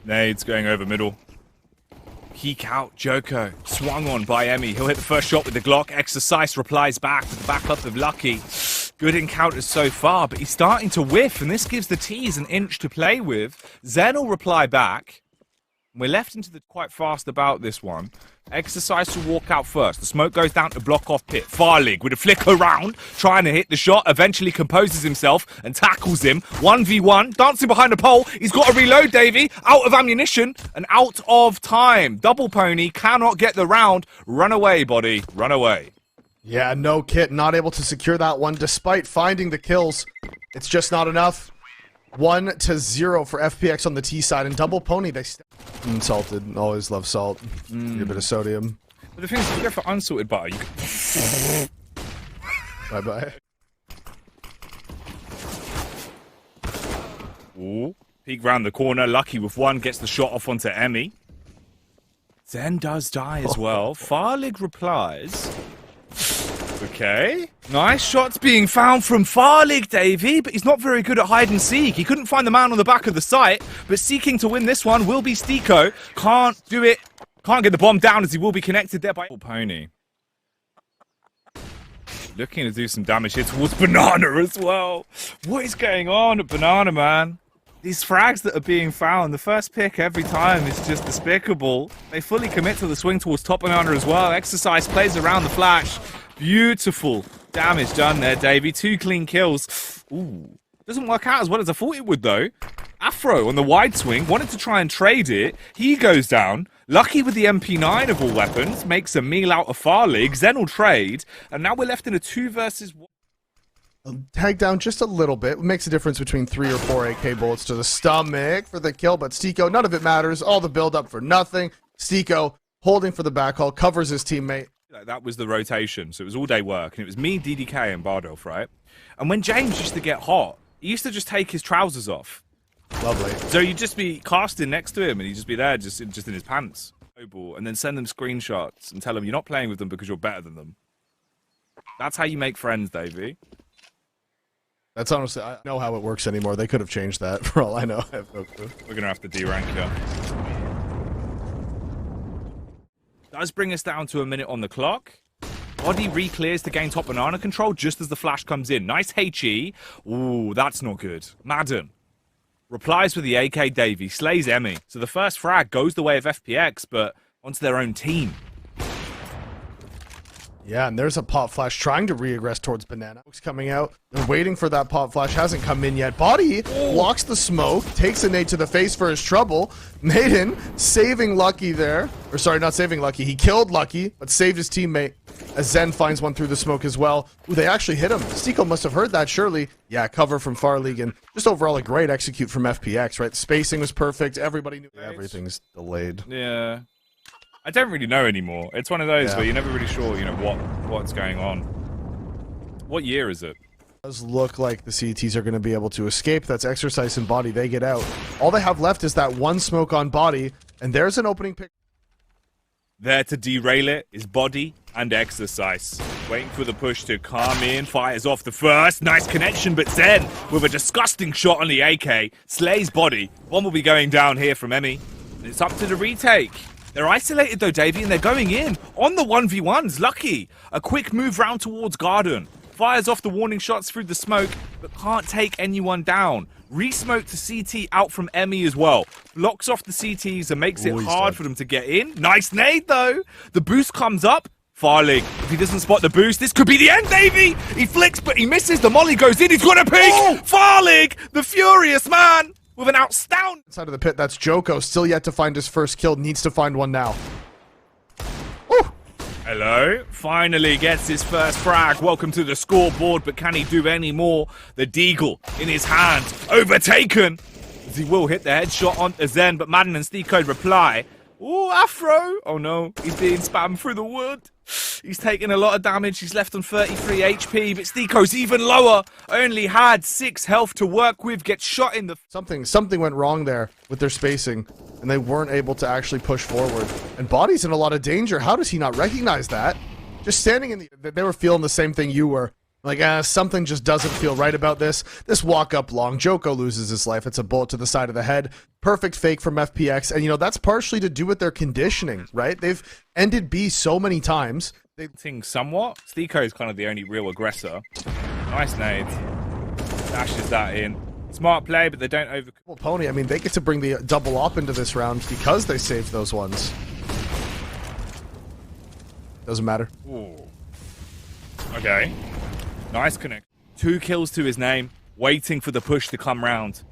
Nades going over middle. Peek out, Djoko. Swung on by Emmy. He'll hit the first shot with the Glock. Exercise replies back with the backup of Lucky. Good encounters so far, but he's starting to whiff, and this gives the T's an inch to play with. zehN will reply back. We're left into the quite fast about this one. Exercise to walk out first. The smoke goes down to block off pit. Farlig with a flick around, trying to hit the shot, eventually composes himself and tackles him. 1v1, dancing behind the pole. He's got to reload, Davey. Out of ammunition and out of time. Double Pony cannot get the round. Run away, body. Run away. Yeah, no kit. Not able to secure that one despite finding the kills. It's just not enough. 1-0 for FPX on the T side, and Double Pony, they salted. Always love salt. A bit of sodium. But the thing is, if you go for unsalted butter, you can... Bye-bye. Ooh. Peek round the corner. Lucky with one. Gets the shot off onto Emmy. zehN does die as well. Farlig replies. Okay. Nice shots being found from Farlig, Davey, but he's not very good at hide and seek. He couldn't find the man on the back of the site, but seeking to win this one will be STYKO. Can't do it. Can't get the bomb down as he will be connected there by Pony. Looking to do some damage here towards Banana as well. What is going on at Banana, man? These frags that are being found, the first pick every time is just despicable. They fully commit to the swing towards top Banana as well. Exercise plays around the flash. Beautiful damage done there, Davey. 2 clean kills. Ooh. Doesn't work out as well as I thought it would, though. Afro on the wide swing, wanted to try and trade it. He goes down. Lucky with the MP9 of all weapons, makes a meal out of Farlig. zehN will trade, and now we're left in a 2 versus 1. Tag down just a little bit. It makes a difference between 3 or 4 AK bullets to the stomach for the kill, but STYKO, none of it matters. All the build up for nothing. STYKO holding for the backhaul, covers his teammate. That was the rotation, so it was all day work, and it was me, DDK, and Bardolph, right? And when James used to get hot, he used to just take his trousers off. Lovely. So you'd just be casting next to him, and he'd just be there, just in his pants. And then send them screenshots and tell them you're not playing with them because you're better than them. That's how you make friends, Davey. That's honestly, I don't know how it works anymore. They could have changed that for all I know. I have no clue. We're going to have to derank you. Does bring us down to a minute on the clock. bodyy re-clears to gain top Banana control just as the flash comes in. Nice HE. Ooh, that's not good. Maden replies with the AK Davey. Slays Emmy. So the first frag goes the way of FPX, but onto their own team. Yeah, and there's a pop flash trying to re-aggress towards Banana. Coming out. They're waiting for that pop flash. Hasn't come in yet. bodyy blocks the smoke. Takes a nade to the face for his trouble. Maden saving Lucky there. Or sorry, not saving Lucky. He killed Lucky, but saved his teammate. As zehN finds one through the smoke as well. Ooh, they actually hit him. STYKO must have heard that, surely. Yeah, cover from Farlig, and just overall a great execute from FPX, right? The spacing was perfect. Everybody knew everything's delayed. Yeah. I don't really know anymore. It's one of those where you're never really sure, you know, what's going on. What year is it? It does look like the CTs are going to be able to escape. That's Exercise and bodyy. They get out. All they have left is that one smoke on bodyy, and there's an opening pick. There to derail it is bodyy and Exercise. Waiting for the push to come in. Fires off the first. Nice connection, but zehN with a disgusting shot on the AK. Slays bodyy. One will be going down here from Emmy. And it's up to the retake. They're isolated though, Davey, and they're going in on the 1v1s. Lucky. A quick move round towards Garden. Fires off the warning shots through the smoke, but can't take anyone down. Re-smoke to CT out from Emmy as well. Blocks off the CTs and makes it hard for them to get in. Nice nade though. The boost comes up. Farlig, if he doesn't spot the boost, this could be the end, Davey. He flicks, but he misses. The molly goes in. He's got a peek. Farlig, the furious man. With an outstanding side of the pit, that's Djoko. Still yet to find his first kill. Needs to find one now. Woo! Hello. Finally gets his first frag. Welcome to the scoreboard, but can he do any more? The deagle in his hand. Overtaken. As he will hit the headshot on zehN, but Maden and STYKO reply. Ooh, Afro. Oh no, he's being spammed through the wood. He's taking a lot of damage. He's left on 33 HP, but STYKO's even lower. Only had 6 health to work with. Gets shot in the... Something went wrong there with their spacing, and they weren't able to actually push forward. And body's in a lot of danger. How does he not recognize that? Just standing in the... They were feeling the same thing you were. Like, something just doesn't feel right about this. This walk up long, Djoko loses his life. It's a bullet to the side of the head. Perfect fake from FPX. And, you know, that's partially to do with their conditioning, right? They've ended B so many times. They think somewhat. STYKO is kind of the only real aggressor. Nice nade. Dashes that in. Smart play, but they don't over... Well, Pony, I mean, they get to bring the double op into this round because they saved those ones. Doesn't matter. Ooh. Okay. Nice connect. 2 kills to his name, waiting for the push to come round.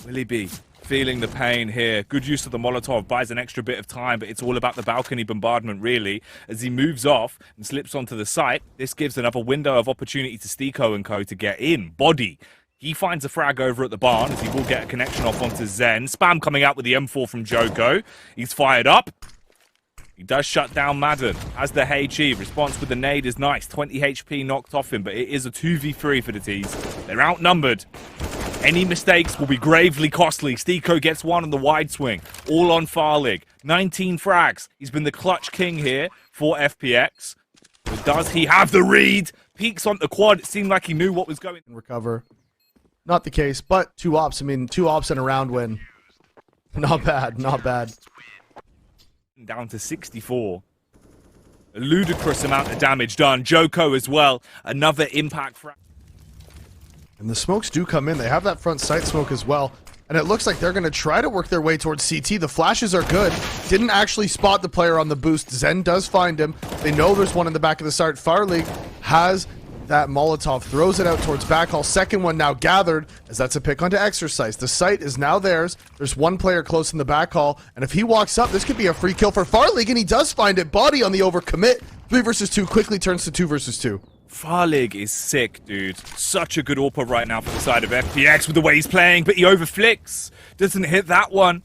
Will he be feeling the pain here? Good use of the Molotov, buys an extra bit of time, but it's all about the balcony bombardment, really. As he moves off and slips onto the site, this gives another window of opportunity to STYKO and co to get in. Bodyy. He finds a frag over at the barn, as he will get a connection off onto zehN. Spam coming out with the M4 from Djoko. He's fired up. He does shut down Maden as the HE. Response with the nade is nice. 20 HP knocked off him, but it is a 2v3 for the T's. They're outnumbered. Any mistakes will be gravely costly. STYKO gets one on the wide swing. All on Farlig. 19 frags. He's been the clutch king here for FPX. But does he have the read? Peeks on the quad. It seemed like he knew what was going on. Recover. Not the case, but 2 ops. I mean, 2 ops and a round win. Not bad, not bad. Down to 64. A ludicrous amount of damage done. Djoko as well. Another impact frag. And the smokes do come in. They have that front sight smoke as well. And it looks like they're going to try to work their way towards CT. The flashes are good. Didn't actually spot the player on the boost. zehN does find him. They know there's one in the back of the start. Farlig has that Molotov, throws it out towards backhaul. Second one now gathered, as that's a pick onto Exercise. The site is now theirs. There's one player close in the backhaul, and if he walks up, this could be a free kill for Farlig, and he does find it. Bodyy on the overcommit. 3 versus 2 quickly turns to 2 versus 2. Farlig is sick, dude. Such a good AWP right now for the side of FPX with the way he's playing, but he overflicks. Doesn't hit that one.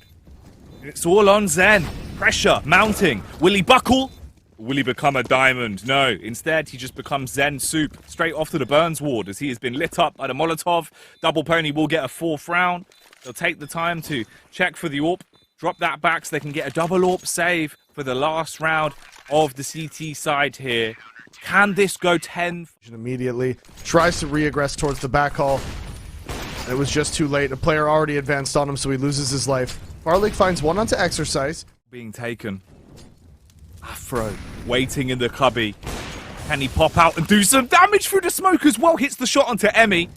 It's all on zehN. Pressure mounting. Will he buckle? Will he become a diamond? No. Instead, he just becomes zehN soup. Straight off to the Burns ward as he has been lit up by the Molotov. Double Pony will get a 4th round. They'll take the time to check for the AWP. Drop that back so they can get a double AWP save for the last round of the CT side here. Can this go 10? Immediately tries to re-aggress towards the backhaul. It was just too late. A player already advanced on him, so he loses his life. Farlig finds one onto Exercise. Being taken. Afro waiting in the cubby. Can he pop out and do some damage through the smoke as well? Hits the shot onto Emmy.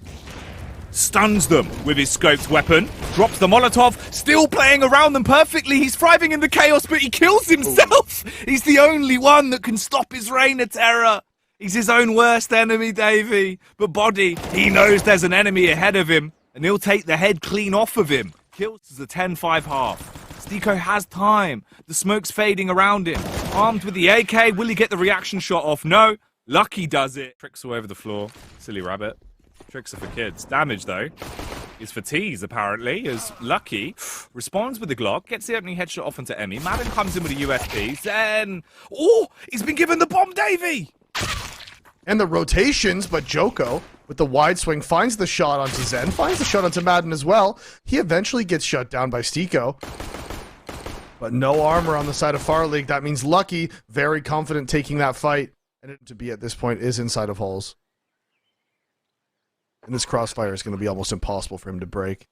Stuns them with his scoped weapon. Drops the Molotov. Still playing around them perfectly. He's thriving in the chaos, but he kills himself. He's the only one that can stop his reign of terror. He's his own worst enemy, Davey. But Bodyy, he knows there's an enemy ahead of him, and he'll take the head clean off of him. Kills is a 10-5 half. STYKO has time. The smoke's fading around him. Armed with the AK, will he get the reaction shot off? No. Lucky does it. Tricks all over the floor. Silly rabbit. Tricks are for kids. Damage, though, is for T's, apparently, as Lucky responds with the Glock, gets the opening headshot off into Emmy. Maden comes in with a USP. zehN. Oh, he's been given the bomb, Davey. And the rotations, but Djoko, with the wide swing, finds the shot onto zehN, finds the shot onto Maden as well. He eventually gets shut down by STYKO. But no armor on the side of Farlig. That means Lucky, very confident taking that fight. And it to be at this point is inside of holes. And this crossfire is going to be almost impossible for him to break.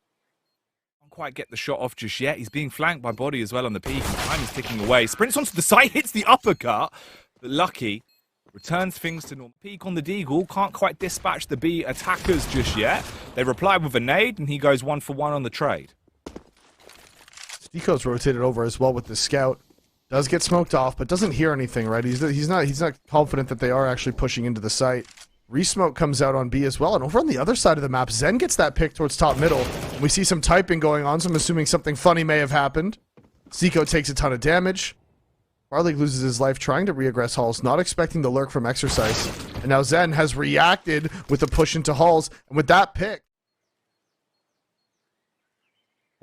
Can't quite get the shot off just yet. He's being flanked by Bodyy as well on the peak. And time is ticking away. Sprints onto the side, hits the uppercut. But Lucky returns things to normal. Peak on the deagle. Can't quite dispatch the B attackers just yet. They reply with a nade, and he goes 1 for 1 on the trade. STYKO's rotated over as well with the scout. Does get smoked off, but doesn't hear anything, right? He's not confident that they are actually pushing into the site. Resmoke comes out on B as well, and over on the other side of the map, zehN gets that pick towards top middle. And we see some typing going on, so I'm assuming something funny may have happened. STYKO takes a ton of damage. Farlig loses his life trying to re-aggress halls, not expecting the lurk from Exercise. And now zehN has reacted with a push into halls, and with that pick,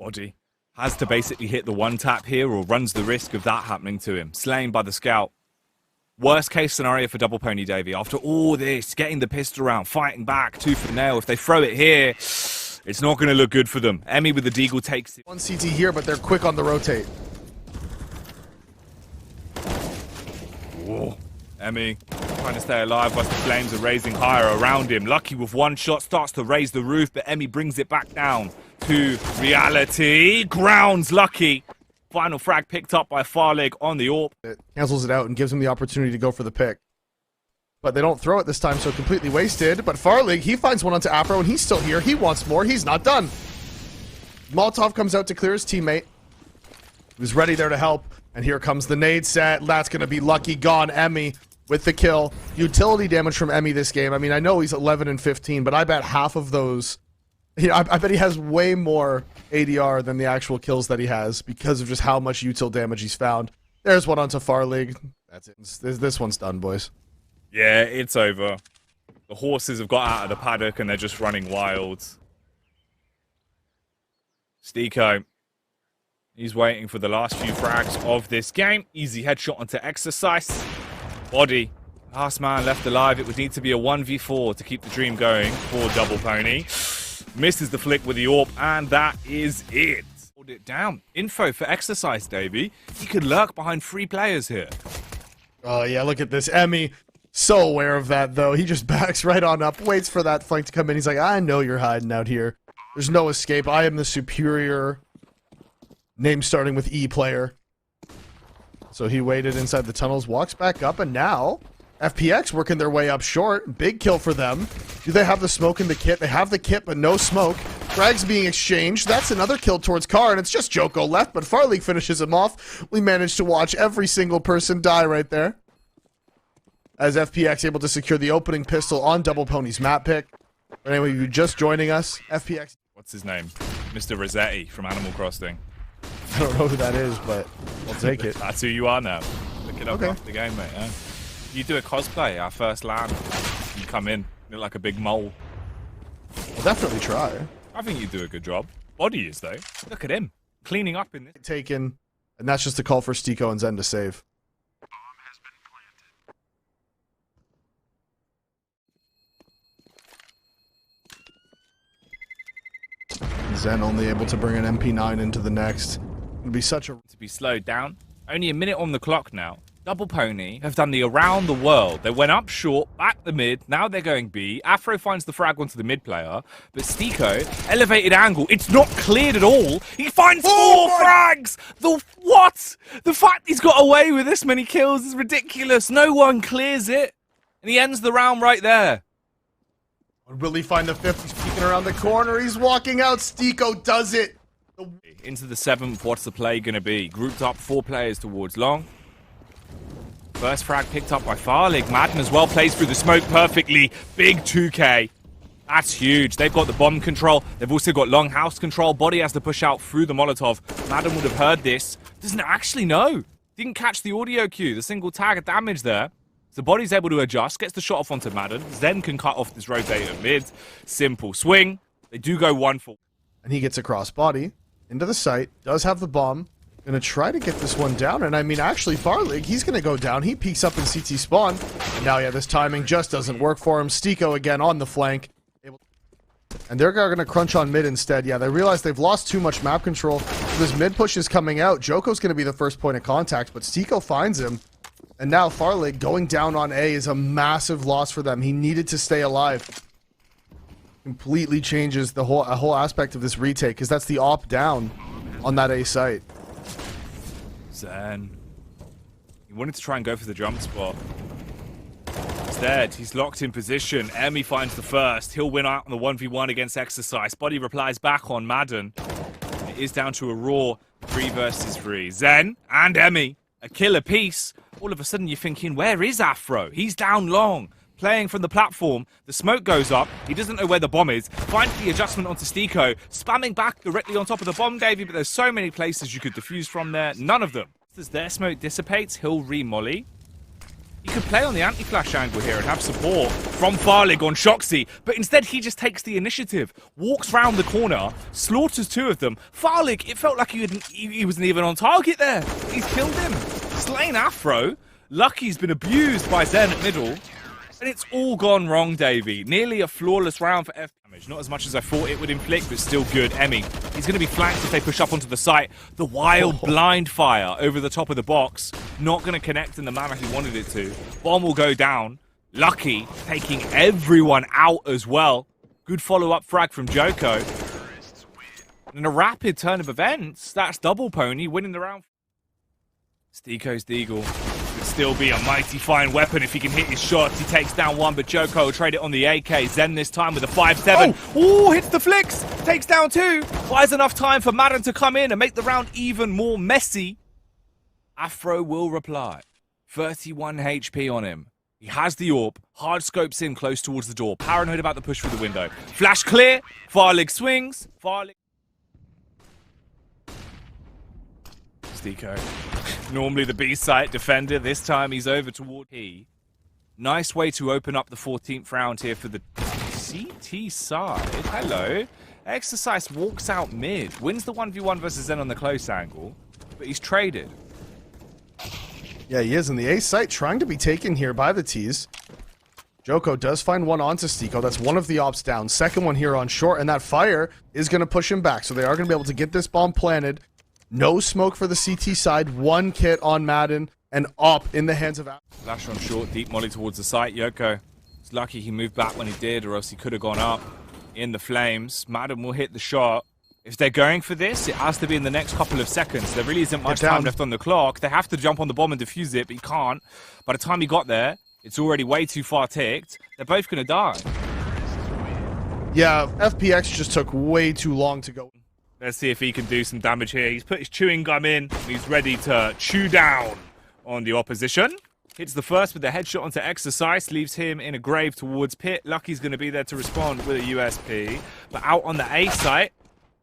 Bodyy has to basically hit the 1-tap here or runs the risk of that happening to him. Slain by the scout. Worst case scenario for Double Pony Davey. After all this, getting the pistol around, fighting back, tooth and nail. If they throw it here, it's not going to look good for them. Emmy with the deagle takes it. One CT here, but they're quick on the rotate. Whoa. Emmy trying to stay alive whilst the flames are raising higher around him. Lucky with one shot starts to raise the roof, but Emmy brings it back down to reality. Grounds Lucky. Final frag picked up by Farlig on the AWP. It cancels it out and gives him the opportunity to go for the pick. But they don't throw it this time, so completely wasted. But Farlig, he finds one onto Afro, and he's still here. He wants more. He's not done. Molotov comes out to clear his teammate, who's ready there to help. And here comes the nade set. That's going to be Lucky gone. Emmy with the kill. Utility damage from Emmy this game. I mean, I know he's 11 and 15, but I bet half of those... I bet he has way more ADR than the actual kills that he has because of just how much util damage he's found. There's one onto Farlig. That's it. This one's done, boys. Yeah, it's over. The horses have got out of the paddock and they're just running wild. STYKO. He's waiting for the last few frags of this game. Easy headshot onto Exercise. Body. Last man left alive. It would need to be a 1v4 to keep the dream going for Double Pony. Misses the flick with the AWP, and that is it. Hold it down. Info for Exercise, Davey. He could lurk behind 3 players here. Oh, yeah, look at this. Emmy, so aware of that, though. He just backs right on up, waits for that flank to come in. He's like, I know you're hiding out here. There's no escape. I am the superior name starting with E player. So he waited inside the tunnels, walks back up, and now FPX working their way up short. Big kill for them. Do they have the smoke in the kit? They have the kit, but no smoke. Frags being exchanged. That's another kill towards Car, and it's just Djoko left, but Farlig finishes him off. We managed to watch every single person die right there. As FPX able to secure the opening pistol on Double Pony's map pick. For anyone of you just joining us, FPX... What's his name? Mr. Rossetti from Animal Crossing. I don't know who that is, but I'll take it. That's who you are now. Look it up Okay. after the game, mate. Yeah? You do a cosplay, our first land. You come in, look like a big mole. I'll definitely try. I think you do a good job. Body is, though. Look at him. Cleaning up in this. Taken, and that's just a call for STYKO and zehN to save. zehN only able to bring an MP9 into the next. It'd be such a... To be slowed down. Only a minute on the clock now. Double Pony have done the around the world. They went up short, back the mid, now they're going B. Afro finds the frag onto the mid player, but STYKO, elevated angle, it's not cleared at all. He finds 4 frags! The what? The fact he's got away with this many kills is ridiculous. No one clears it. And he ends the round right there. Will he find the 5th? He's peeking around the corner. He's walking out. STYKO does it. Into the 7th, what's the play going to be? Grouped up 4 players towards long. First frag picked up by Farlig. Maden as well plays through the smoke perfectly. Big 2K. That's huge. They've got the bomb control. They've also got long house control. Body has to push out through the Molotov. Maden would have heard this. Doesn't actually know. Didn't catch the audio cue. The single tag of damage there. So Body's able to adjust. Gets the shot off onto Maden. zehN can cut off this rotator mid. Simple swing. They do go 1 for... And he gets across Body into the site. Does have the bomb. Gonna try to get this one down, and I mean, actually, Farlig, he's gonna go down. He peeks up in CT spawn, and now, yeah, this timing just doesn't work for him. STYKO again on the flank. And they're gonna crunch on mid instead. Yeah, they realize they've lost too much map control. This mid push is coming out. Djoko's gonna be the first point of contact, but STYKO finds him. And now Farlig going down on A is a massive loss for them. He needed to stay alive. Completely changes the whole aspect of this retake, because that's the op down on that A site. zehN. He wanted to try and go for the jump spot. Instead, he's locked in position. Emmy finds the first. He'll win out on the 1v1 against Exercise. Body replies back on Maden. It is down to a raw 3 versus 3. zehN and Emmy, a kill apiece. All of a sudden you're thinking, where is Afro? He's down long. Playing from the platform, the smoke goes up, he doesn't know where the bomb is, finds the adjustment onto STYKO, spamming back directly on top of the bomb, Davey, but there's so many places you could defuse from there, none of them. As their smoke dissipates, he'll re-molly. He could play on the anti-flash angle here and have support from Farlig on Shoxy, but instead he just takes the initiative, walks round the corner, slaughters 2 of them. Farlig, it felt like he wasn't even on target there. He's killed him. Slain Afro. Lucky's been abused by zehN at middle. And it's all gone wrong, Davey. Nearly a flawless round for F damage. Not as much as I thought it would inflict, but still good. Emmy, he's going to be flanked if they push up onto the site. The wild blind fire over the top of the box. Not going to connect in the manner he wanted it to. Bomb will go down. Lucky taking everyone out as well. Good follow-up frag from Djoko. And a rapid turn of events, that's double pony winning the round. STYKO's deagle could still be a mighty fine weapon if he can hit his shots. He takes down one, but Djoko will trade it on the AK. zehN this time with a 5-7. Oh, hits the flicks. Takes down two. Buys enough time for Maden to come in and make the round even more messy. Afro will reply. 31 HP on him. He has the AWP. Hard scopes in close towards the door. Paranoid about the push through the window. Flash clear. Farlig swings. Farlig. STYKO. Normally the B site defender. This time he's over toward P. Nice way to open up the 14th round here for the CT side. Hello. Exercise walks out mid. Wins the 1v1 versus zehN on the close angle. But he's traded. Yeah, he is in the A site, trying to be taken here by the T's. Djoko does find one onto STYKO. That's one of the ops down. Second one here on short, and that fire is going to push him back. So they are going to be able to get this bomb planted. No smoke for the CT side. One kit on Maden, and op in the hands of... Flash on short, deep molly towards the site. Djoko, it's lucky he moved back when he did, or else he could have gone up in the flames. Maden will hit the shot. If they're going for this, it has to be in the next couple of seconds. There really isn't much time left on the clock. They have to jump on the bomb and defuse it, but he can't. By the time he got there, it's already way too far ticked. They're both going to die. Yeah, FPX just took way too long to go. Let's see if he can do some damage here. He's put his chewing gum in. He's ready to chew down on the opposition. Hits the first with the headshot onto Exercise. Leaves him in a grave towards Pit. Lucky's going to be there to respond with a USP. But out on the A site...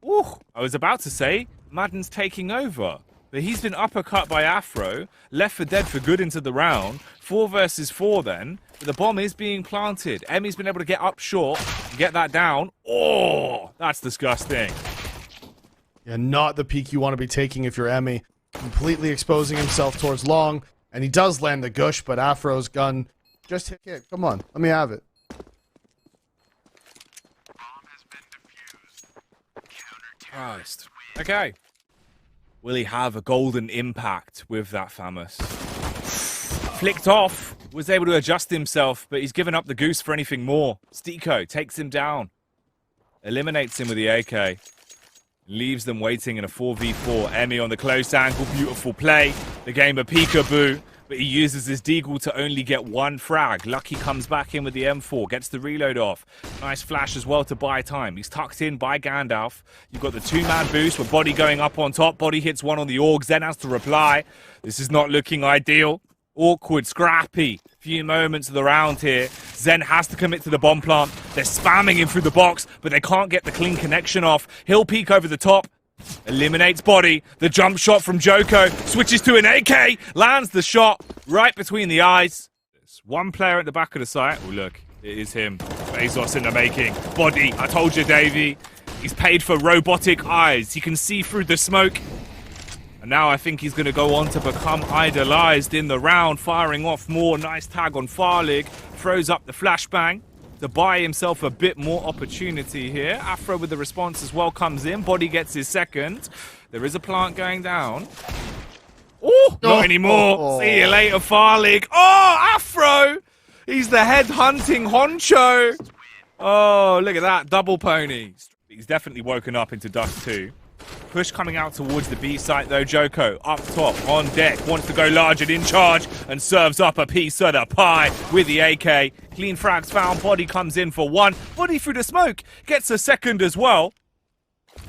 Ooh, I was about to say, Maden's taking over. But he's been uppercut by Afro, left for dead for good into the round. 4 versus 4 then. But the bomb is being planted. Emmy's been able to get up short and get that down. Oh, that's disgusting. Yeah, not the peak you want to be taking if you're Emmy. Completely exposing himself towards long. And he does land the gush, but Afro's gun just hit it. Come on, let me have it. Christ. Okay. Will he have a golden impact with that Famous? Flicked off. Was able to adjust himself, but he's given up the goose for anything more. STYKO takes him down. Eliminates him with the AK. Leaves them waiting in a 4v4. Emmy on the close angle. Beautiful play. The game of peekaboo. But he uses his deagle to only get one frag. Lucky comes back in with the M4, gets the reload off. Nice flash as well to buy time. He's tucked in by Gandalf. You've got the two-man boost with bodyy going up on top. Bodyy hits one on the org. zehN has to reply. This is not looking ideal. Awkward, scrappy. Few moments of the round here. zehN has to commit to the bomb plant. They're spamming him through the box, but they can't get the clean connection off. He'll peek over the top. Eliminates bodyy. The jump shot from Djoko. Switches to an AK. Lands the shot right between the eyes. There's one player at the back of the site. Oh, look. It is him. Bezos in the making. Bodyy. I told you, Davey. He's paid for robotic eyes. He can see through the smoke. And now I think he's going to go on to become idolized in the round. Firing off more. Nice tag on Farlig. Throws up the flashbang to buy himself a bit more opportunity here. Afro with the response as well comes in. Bodyy gets his second. There is a plant going down. Oh, not anymore. See you later, Farlig. Oh, Afro! He's the head hunting honcho. Oh, look at that. Double pony. He's definitely woken up into dust too. Push coming out towards the B site though. Djoko up top on deck, wants to go large and in charge and serves up a piece of the pie with the AK. Clean frags found. Bodyy comes in for one. Bodyy through the smoke gets a second as well.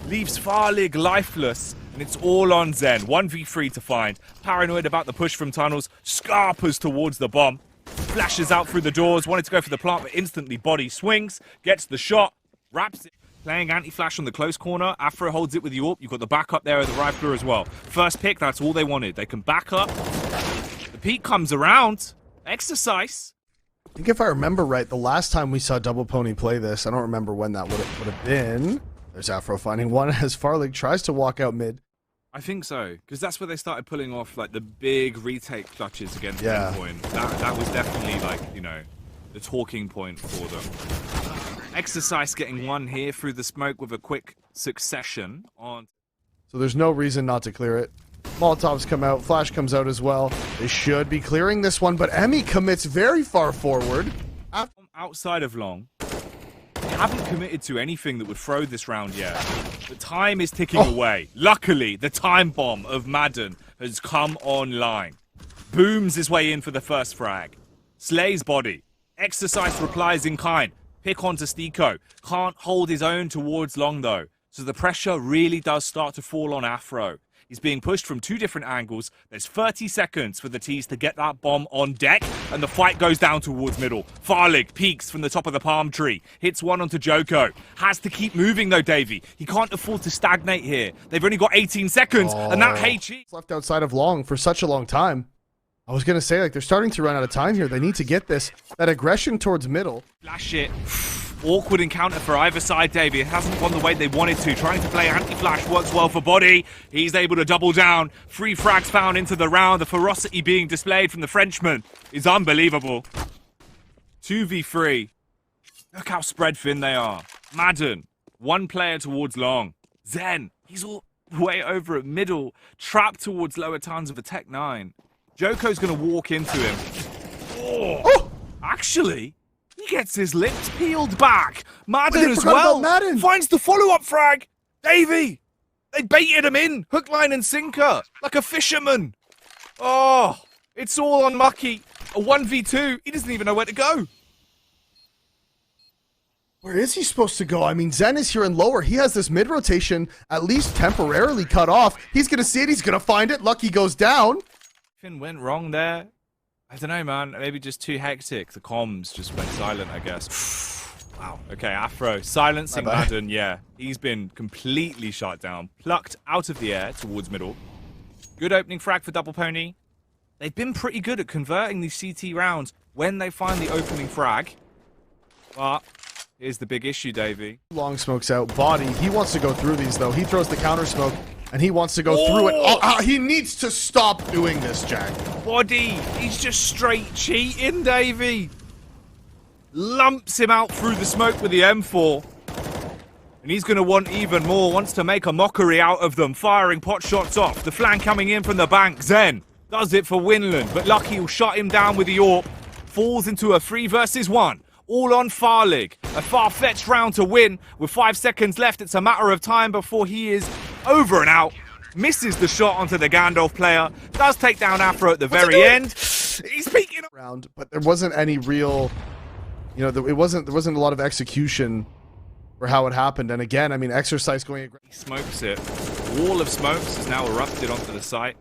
Leaves Farlig lifeless, and it's all on zehN. 1v3 to find. Paranoid about the push from tunnels. Scarpers towards the bomb. Flashes out through the doors. Wanted to go for the plant, but instantly Bodyy swings. Gets the shot. Wraps it. Playing anti-flash on the close corner. Afro holds it with the AWP. You've got the backup there of the rifler as well. First pick, that's all they wanted. They can back up. The peak comes around. Exercise. I think if I remember right, the last time we saw Double Pony play this, I don't remember when that would have been. There's Afro finding one as Farlig tries to walk out mid. I think so, because that's where they started pulling off like the big retake clutches against Endpoint. That was definitely like, you know, the talking point for them. Exercise getting one here through the smoke with a quick succession on. So there's no reason not to clear it. Molotovs come out. Flash comes out as well. They should be clearing this one, but Emmy commits very far forward. Outside of long, they haven't committed to anything that would throw this round yet. The time is ticking away. Luckily, the time bomb of Maden has come online. Booms his way in for the first frag. Slays body. Exercise replies in kind. Pick onto STYKO. Can't hold his own towards long though. So the pressure really does start to fall on Afro. He's being pushed from two different angles. There's 30 seconds for the T's to get that bomb on deck, and the fight goes down towards middle. Farlig peeks from the top of the palm tree, hits one onto Djoko. Has to keep moving though, Davey. He can't afford to stagnate here. They've only got 18 seconds, and that HE left outside of long for such a long time. I was going to say, like, they're starting to run out of time here. They need to get that aggression towards middle. Flash it. Awkward encounter for either side, Davey. It hasn't gone the way they wanted to. Trying to play anti-flash works well for bodyy. He's able to double down. 3 frags found into the round. The ferocity being displayed from the Frenchman is unbelievable. 2v3. Look how spread thin they are. Maden, 1 player towards long. zehN, he's all the way over at middle. Trapped towards lower tons of a Tech 9. Djoko's going to walk into him. Oh! Actually, he gets his lips peeled back. Maden as well. Maden. Finds the follow-up frag. Davey, they baited him in. Hook, line, and sinker. Like a fisherman. Oh, it's all unlucky. A 1v2. He doesn't even know where to go. Where is he supposed to go? I mean, zehN is here in lower. He has this mid-rotation at least temporarily cut off. He's going to see it. He's going to find it. Lucky goes down. Went wrong there. I don't know, man. Maybe just too hectic. The comms just went silent, I guess. Wow. Okay, Afro. Silencing Maden, yeah. He's been completely shut down. Plucked out of the air towards middle. Good opening frag for Double Pony. They've been pretty good at converting these CT rounds when they find the opening frag. But here's the big issue, Davey. Long smokes out. bodyy. He wants to go through these, though. He throws the counter smoke. And he wants to go through it. He needs to stop doing this, Jack. bodyy, he's just straight cheating, Davey. Lumps him out through the smoke with the M4. And he's going to want even more. Wants to make a mockery out of them. Firing pot shots off. The flank coming in from the bank. zehN does it for Winland. But Lucky will shut him down with the AWP. Falls into a 3 versus 1. All on Farlig. A far-fetched round to win. With 5 seconds left, it's a matter of time before he is over and out. Misses the shot onto the Gandalf player. Does take down Afro at the very end. He's peeking around, but there wasn't any real, you know, there wasn't a lot of execution for how it happened. And again, I mean, exercise going. He smokes it. Wall of smokes has now erupted onto the site.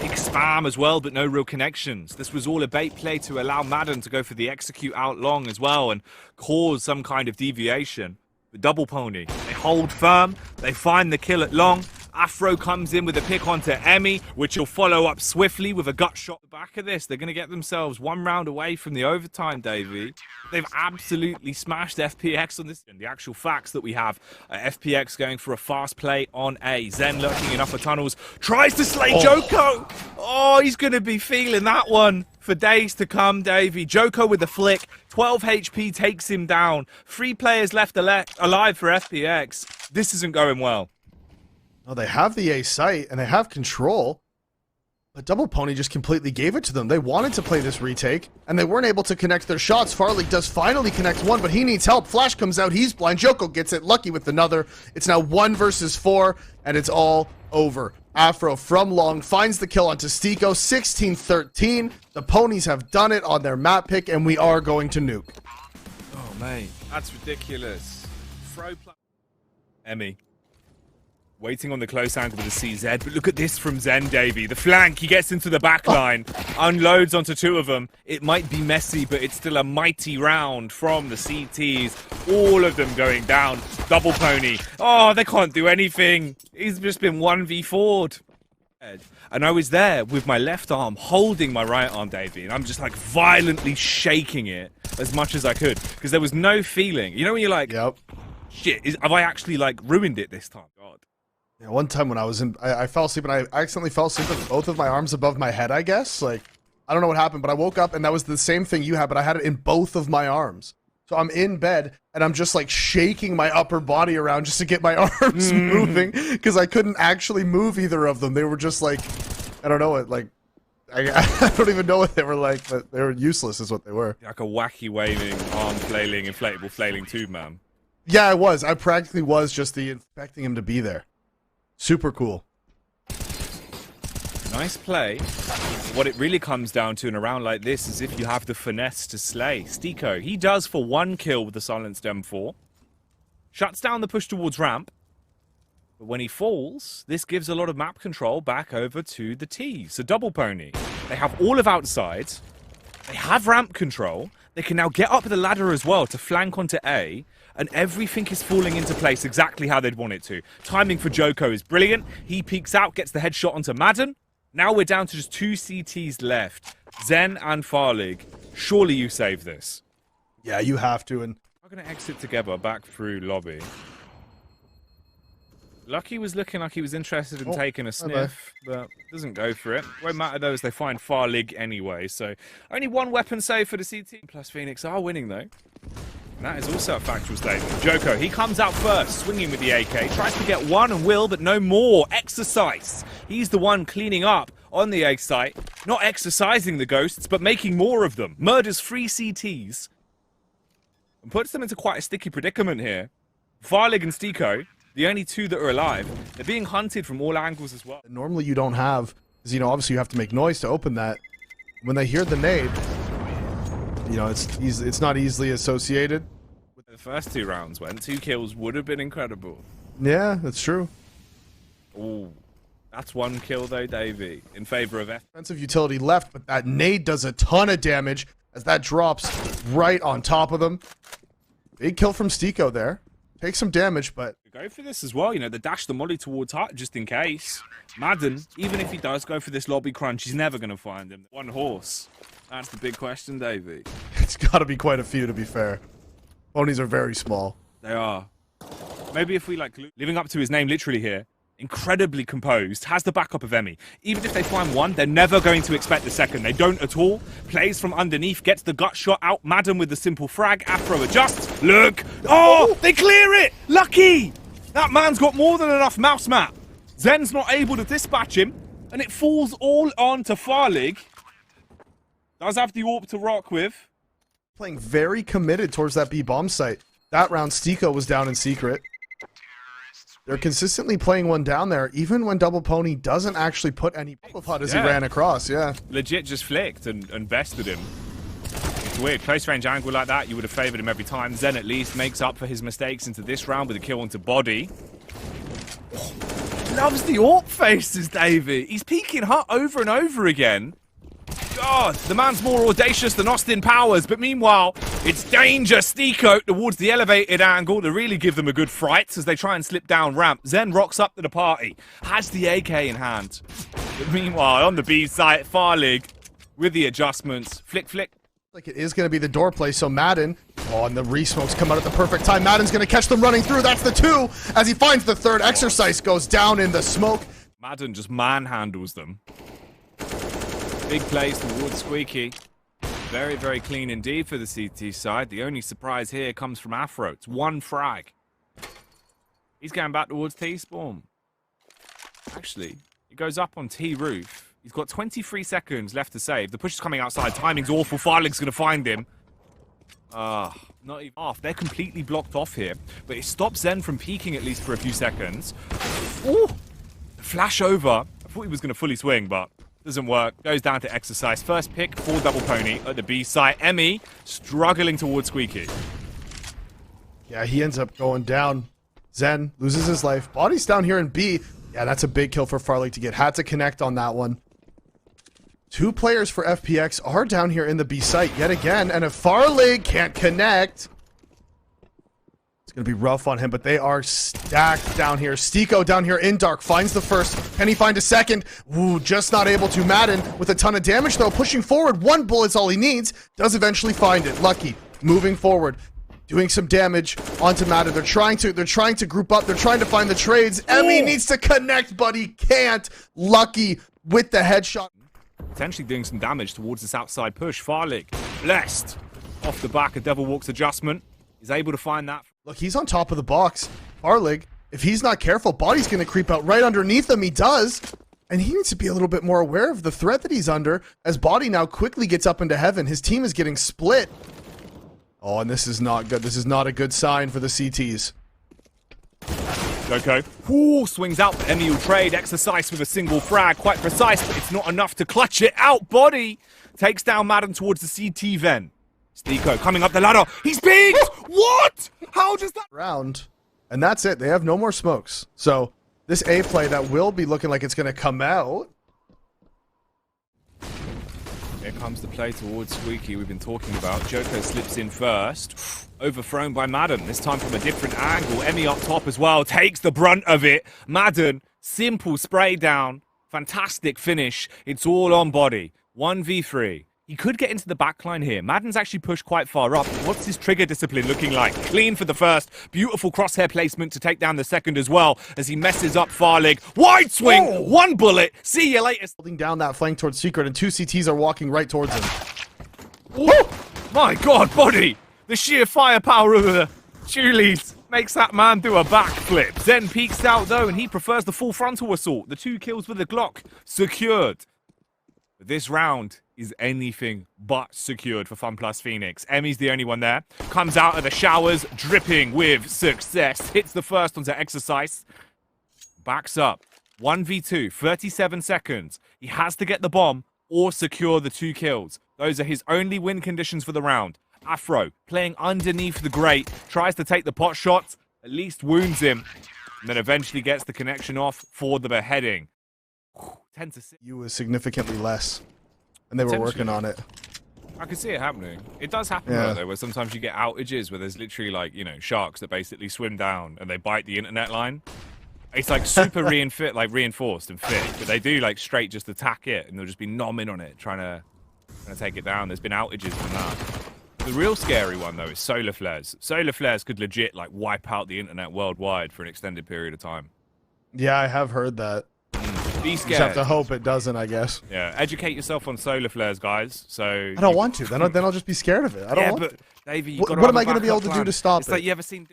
Big spam as well, but no real connections. This was all a bait play to allow Maden to go for the execute out long as well and cause some kind of deviation. But Double Pony, they hold firm, they find the kill at long. Afro comes in with a pick onto Emmy, which will follow up swiftly with a gut shot. At the back of this, they're going to get themselves 1 round away from the overtime, Davey. They've absolutely smashed FPX on this. And the actual facts that we have, FPX going for a fast play on A. zehN lurking in upper tunnels, tries to slay Djoko. Oh, he's going to be feeling that one for days to come, Davey. Djoko with the flick, 12 HP takes him down. 3 players left alive for FPX. This isn't going well. Oh, they have the A site and they have control, but Double Pony just completely gave it to them. They wanted to play this retake and they weren't able to connect their shots. Farlig does finally connect one, but he needs help. Flash comes out, he's blind. Djoko gets it, Lucky with another. It's now 1 versus 4 and it's all over. Afro from long finds the kill onto STYKO, 16-13. The Ponies have done it on their map pick and we are going to nuke. Oh, mate, that's ridiculous. Emmy. Waiting on the close angle with the CZ, but look at this from zehN, Davey. The flank, he gets into the back line, unloads onto 2 of them. It might be messy, but it's still a mighty round from the CTs. All of them going down. Double Pony. Oh, they can't do anything. He's just been 1v4'd. And I was there with my left arm holding my right arm, Davey, and I'm just like violently shaking it as much as I could because there was no feeling. You know when you're like, yep. Shit, have I actually like ruined it this time? God. Yeah, one time when I was in, I fell asleep and I accidentally fell asleep with both of my arms above my head, I guess. Like, I don't know what happened, but I woke up and that was the same thing you had, but I had it in both of my arms. So I'm in bed and I'm just like shaking my upper body around just to get my arms moving because I couldn't actually move either of them. They were just like, I don't know what, like, I don't even know what they were like, but they were useless is what they were. Like a wacky waving, arm flailing, inflatable flailing tube man. Yeah, I was. I practically was just expecting him to be there. Super cool. Nice play. What it really comes down to in a round like this is if you have the finesse to slay. STYKO, he does for 1 kill with the silenced M4. Shuts down the push towards ramp. But when he falls, this gives a lot of map control back over to the T. So double pony. They have all of outside. They have ramp control. They can now get up the ladder as well to flank onto A. And everything is falling into place exactly how they'd want it to. Timing for Djoko is brilliant. He peeks out, gets the headshot onto Maden. Now we're down to just 2 CTs left. zehN and Farlig. Surely you save this. Yeah, you have to. And We're going to exit together back through lobby. Lucky was looking like he was interested in taking a sniff, but doesn't go for it. Won't matter though as they find Farlig anyway, so only 1 weapon save for the CT. Plus Phoenix are winning though. And that is also a factual statement. Djoko, he comes out first, swinging with the AK, tries to get 1 and will, but no more. Exercise. He's the one cleaning up on the A site, not exercising the ghosts, but making more of them. Murders 3 CTs and puts them into quite a sticky predicament here. Farlig and STYKO, the only 2 that are alive, they're being hunted from all angles as well. normally you don't have, because, you know, obviously you have to make noise to open that. When they hear the nade, you know, it's not easily associated. The first 2 rounds went, 2 kills would have been incredible. Yeah, that's true. Ooh, that's 1 kill though, Davey, in favor of F. Defensive utility left, but that nade does a ton of damage as that drops right on top of them. Big kill from STYKO there. Takes some damage, but Go for this as well, you know, the dash the molly towards hut just in case. Maden, even if he does go for this lobby crunch, he's never going to find him. 1 horse. That's the big question, Davey. it's got to be quite a few to be fair. Ponies are very small. They are. Maybe if we, like, living up to his name literally here, incredibly composed, has the backup of Emmy. Even if they find 1, they're never going to expect the second. They don't at all. Plays from underneath, gets the gut shot out. Maden with the simple frag. Afro adjusts. Look. Oh, they clear it. Lucky. That man's got more than enough mouse map. zehN's not able to dispatch him, and it falls all on to Farlig. Does have the AWP to rock with. Playing very committed towards that B bomb site. That round, STYKO was down in secret. They're consistently playing 1 down there, even when double pony doesn't actually put any pop hut as he ran across. Yeah, Legit just flicked and bested him. It's weird. Close range angle like that, you would have favored him every time. zehN at least makes up for his mistakes into this round with a kill onto bodyy. Loves the AWP faces, Davey. He's peeking hut over and over again. God, the man's more audacious than Austin Powers, but meanwhile, it's danger. STYKO towards the elevated angle to really give them a good fright as they try and slip down ramp. zehN rocks up to the party, has the AK in hand. But meanwhile, on the B site, Farlig with the adjustments. Flick, flick. like it is going to be the door play, so Maden, oh, and the re-smokes come out at the perfect time. Maden's going to catch them running through. That's the 2 as he finds the 3rd. Exercise goes down in the smoke. Maden just manhandles them. Big plays towards Squeaky. Very, very clean indeed for the CT side. The only surprise here comes from Afro. It's 1 frag. He's going back towards T-spawn. Actually, he goes up on T roof. He's got 23 seconds left to save. The push is coming outside. Timing's awful. Farlig's going to find him. Not even half. They're completely blocked off here. But it stops zehN from peeking at least for a few seconds. Ooh! Flash over. I thought he was going to fully swing, but doesn't work. Goes down to exercise. First pick for double pony at the B site. Emmy struggling towards Squeaky. Yeah, he ends up going down. zehN loses his life. Body's down here in B. Yeah, that's a big kill for Farlig to get. Had to connect on that one. 2 players for FPX are down here in the B site yet again. And if Farlig can't connect, it's going to be rough on him, but they are stacked down here. STYKO down here in dark finds the first. Can he find a second? Ooh, just not able to. Maden with a ton of damage, though. Pushing forward. 1 bullet's all he needs. Does eventually find it. Lucky. Moving forward. Doing some damage onto Maden. They're trying to group up. They're trying to find the trades. Emmy needs to connect, but he can't. Lucky with the headshot. Potentially doing some damage towards this outside push. Farlig blessed off the back of Devil Walk's adjustment. He's able to find that. Look, he's on top of the box. Farlig, if he's not careful, body's going to creep out right underneath him. He does. And he needs to be a little bit more aware of the threat that he's under as bodyy now quickly gets up into heaven. His team is getting split. Oh, and this is not good. This is not a good sign for the CTs. Djoko. Ooh, swings out. Emmy will trade. Exercise with a single frag. Quite precise, but it's not enough to clutch it out. bodyy takes down Maden towards the CT ven. STYKO coming up the ladder. He's peaked! What? How does that... Round. And that's it. They have no more smokes. So this A play that will be looking like it's going to come out. Here comes the play towards Squeaky we've been talking about. Djoko slips in first. Overthrown by Maden. This time from a different angle. Emmy up top as well. Takes the brunt of it. Maden, simple spray down. Fantastic finish. It's all on bodyy. 1v3. He could get into the backline here. Maden's actually pushed quite far up. What's his trigger discipline looking like? Clean for the first. Beautiful crosshair placement to take down the second as well as he messes up Farlig. Wide swing! Oh. One bullet! See you later! Holding down that flank towards Secret, and two CTs are walking right towards him. Oh, my God, bodyy! The sheer firepower of the cheerleads makes that man do a backflip. zehN peeks out though, and he prefers the full frontal assault. The 2 kills with the Glock. Secured. But this round is anything but secured for FunPlus Phoenix. Emmy's the only one there. Comes out of the showers, dripping with success. Hits the first onto exercise. Backs up. 1v2, 37 seconds. He has to get the bomb or secure the 2 kills. Those are his only win conditions for the round. Afro, playing underneath the grate, tries to take the pot shots, at least wounds him, and then eventually gets the connection off for the beheading. 10 to 6. You was significantly less. And they were working on it. I can see it happening. It does happen though, where sometimes you get outages where there's literally like, you know, sharks that basically swim down and they bite the internet line. It's like super reinforced and fit, but they do like straight just attack it and they'll just be nomming on it, trying to take it down. There's been outages from that. The real scary one though is solar flares. Solar flares could legit like wipe out the internet worldwide for an extended period of time. Yeah, I have heard that. Be scared. Just have to hope it doesn't, I guess. Yeah, educate yourself on solar flares, guys. So I don't want to. Then I'll just be scared of it. I don't want to. Davey, what am I going to be able to do to stop it's it? Like you ever seen...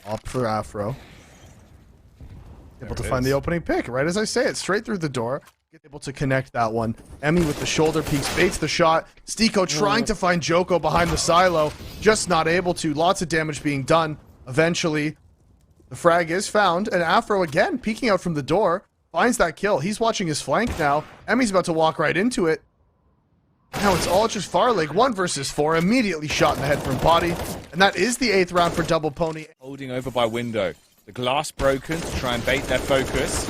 Up for Afro. Able to find the opening pick, right as I say it. Straight through the door. Able to connect that one. Emmy with the shoulder peeks, baits the shot. STYKO trying to find Djoko behind the silo. Just not able to. Lots of damage being done. Eventually, the frag is found, and Afro again peeking out from the door finds that kill. He's watching his flank now. Emmy's about to walk right into it. Now it's all just Farlig, 1 versus 4, immediately shot in the head from bodyy, and that is the 8th round for Double Pony. Holding over by window. The glass broken to try and bait their focus.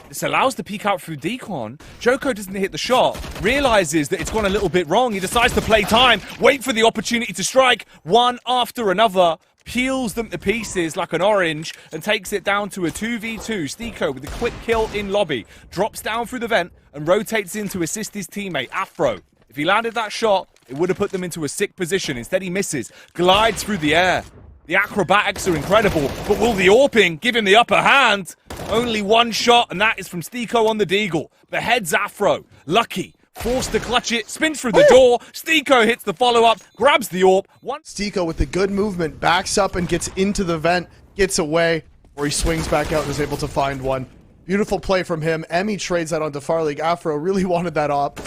This allows the peek out through decon. Djoko doesn't hit the shot, realizes that it's gone a little bit wrong. He decides to play time, wait for the opportunity to strike, one after another. Peels them to pieces like an orange and takes it down to a 2v2. STYKO with a quick kill in lobby. Drops down through the vent and rotates in to assist his teammate, Afro. If he landed that shot, it would have put them into a sick position. Instead, he misses. Glides through the air. The acrobatics are incredible, but will the AWPing give him the upper hand? Only 1 shot, and that is from STYKO on the deagle. Beheads Afro. Lucky. Forced to clutch it, spins through the door. STYKO hits the follow-up, grabs the AWP. STYKO with the good movement, backs up and gets into the vent, gets away, where he swings back out and is able to find one. Beautiful play from him. Emmy trades that onto Farlig. Afro really wanted that op.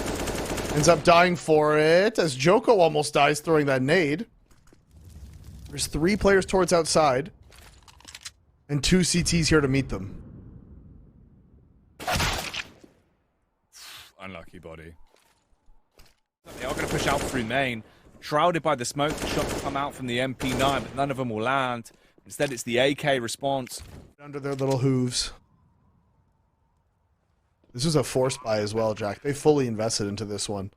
Ends up dying for it, as Djoko almost dies throwing that nade. There's 3 players towards outside, and 2 CTs here to meet them. Unlucky bodyy. They are going to push out through main. Shrouded by the smoke, the shots come out from the MP9, but none of them will land. Instead, it's the AK response. Under their little hooves. This was a forced buy as well, Jack. They fully invested into this one.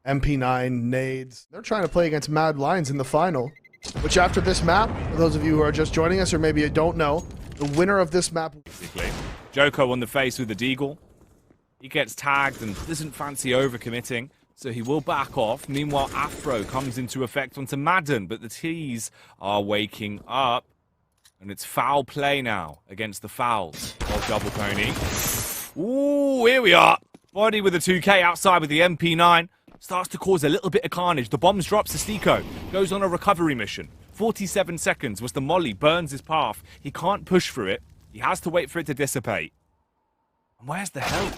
MP9, nades. They're trying to play against Mad Lions in the final. Which after this map, for those of you who are just joining us or maybe you don't know, the winner of this map... Basically, Djoko on the face with the deagle. He gets tagged and doesn't fancy overcommitting, so he will back off. Meanwhile, Afro comes into effect onto Maden, but the T's are waking up. And it's foul play now against the fouls of Double Pony. Ooh, here we are. bodyy with a 2K outside with the MP9. starts to cause a little bit of carnage. The bombs drops to STYKO, goes on a recovery mission. 47 seconds was the molly, burns his path. He can't push through it. He has to wait for it to dissipate. And where's the help?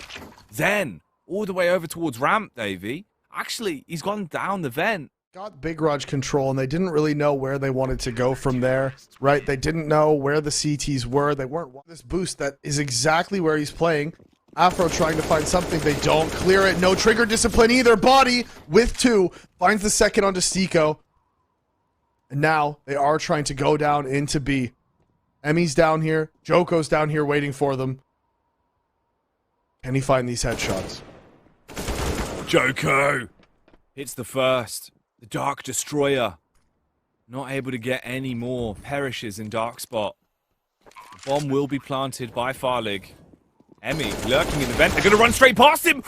zehN, all the way over towards ramp, Davey. Actually, he's gone down the vent. Got big garage control, and they didn't really know where they wanted to go from there, right? They didn't know where the CTs were. They weren't this boost that is exactly where he's playing. Afro trying to find something. They don't clear it. No trigger discipline either. bodyy with 2 finds the second onto STYKO. And now they are trying to go down into B. Emmy's down here. Djoko's down here waiting for them. Can he find these headshots? Djoko hits the first. The Dark Destroyer. Not able to get any more. Perishes in dark spot. The bomb will be planted by Farlig. Emmy lurking in the vent. They're going to run straight past him.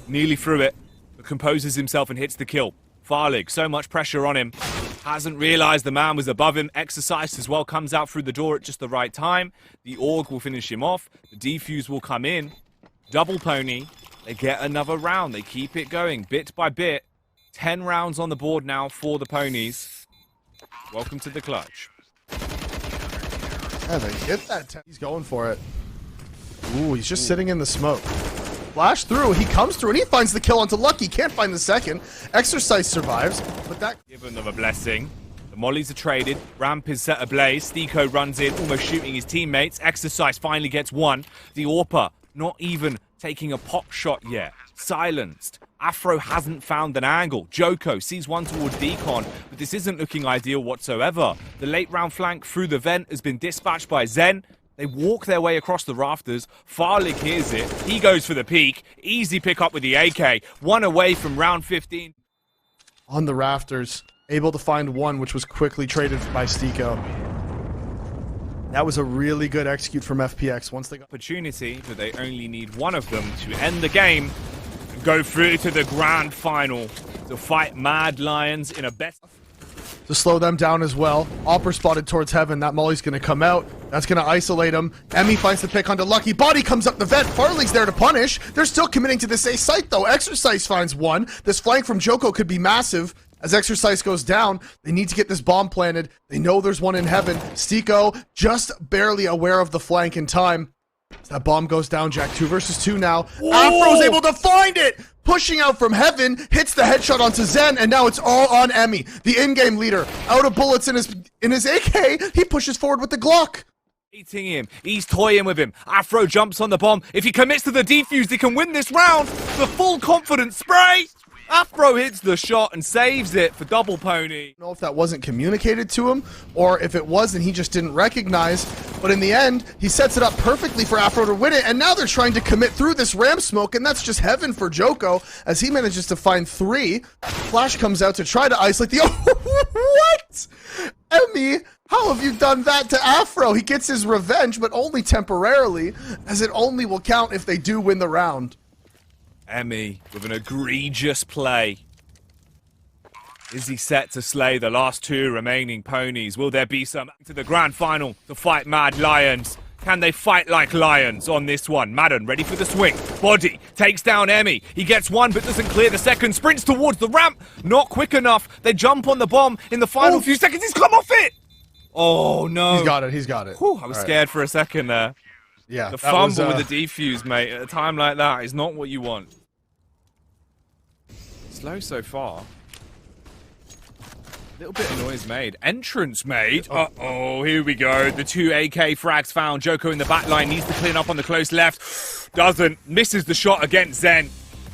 Nearly through it. But composes himself and hits the kill. Farlig, so much pressure on him. Hasn't realized the man was above him. Exercised as well. Comes out through the door at just the right time. The AUG will finish him off. The defuse will come in. Double pony. They get another round. They keep it going bit by bit. 10 rounds on the board now for the ponies. Welcome to the clutch. Yeah, they hit that. He's going for it. Ooh, he's just sitting in the smoke. Flash through, he comes through, and he finds the kill onto Lucky. Can't find the second. Exercise survives, but that... Given them a blessing. The mollies are traded. Ramp is set ablaze. STYKO runs in, almost shooting his teammates. Exercise finally gets one. The AWPer not even taking a pop shot yet. Silenced. Afro hasn't found an angle. Djoko sees one toward Decon, but this isn't looking ideal whatsoever. The late round flank through the vent has been dispatched by zehN. They walk their way across the rafters. Farlig hears it. He goes for the peak. Easy pick up with the AK. One away from round 15. On the rafters. Able to find one, which was quickly traded by STYKO. That was a really good execute from FPX once they got... Opportunity, but they only need one of them to end the game and go through to the grand final to fight Mad Lions in a best... To slow them down as well. Opper spotted towards heaven. That molly's going to come out. That's going to isolate him. Emmy finds the pick onto Lucky. bodyy comes up the vent. Farlig's there to punish. They're still committing to this A site, though. Exercise finds one. This flank from Djoko could be massive. As Exercise goes down, they need to get this bomb planted. They know there's one in heaven. STYKO just barely aware of the flank in time. As that bomb goes down, Jack. 2 versus 2 now. Whoa. Afro's able to find it! Pushing out from heaven, hits the headshot onto zehN, and now it's all on Emmy, the in-game leader. Out of bullets in his AK, he pushes forward with the Glock. Eating him, he's toying with him. Afro jumps on the bomb. If he commits to the defuse, he can win this round. The full confidence spray. Afro hits the shot and saves it for double pony. I don't know if that wasn't communicated to him, or if it was and he just didn't recognize, but in the end, he sets it up perfectly for Afro to win it, and now they're trying to commit through this ramp smoke, and that's just heaven for Djoko, as he manages to find 3. Flash comes out to try to isolate the... What? Emmy, how have you done that to Afro? He gets his revenge, but only temporarily, as it only will count if they do win the round. Emmy with an egregious play. Is he set to slay the last 2 remaining ponies? Will there be some to the grand final to fight Mad Lions? Can they fight like lions on this one? Maden ready for the swing. bodyy takes down Emmy. He gets one but doesn't clear the second. Sprints towards the ramp. Not quick enough. They jump on the bomb in the final few seconds. He's come off it. Oh no. He's got it. He's got it. Whew, I was scared for a second there. Yeah. The fumble with the defuse, mate, at a time like that is not what you want. Slow so far. Little bit of noise made. Entrance made. Uh-oh, here we go. The 2 AK frags found. Djoko in the back line needs to clean up on the close left. Doesn't. Misses the shot against zehN.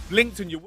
Blinked and you...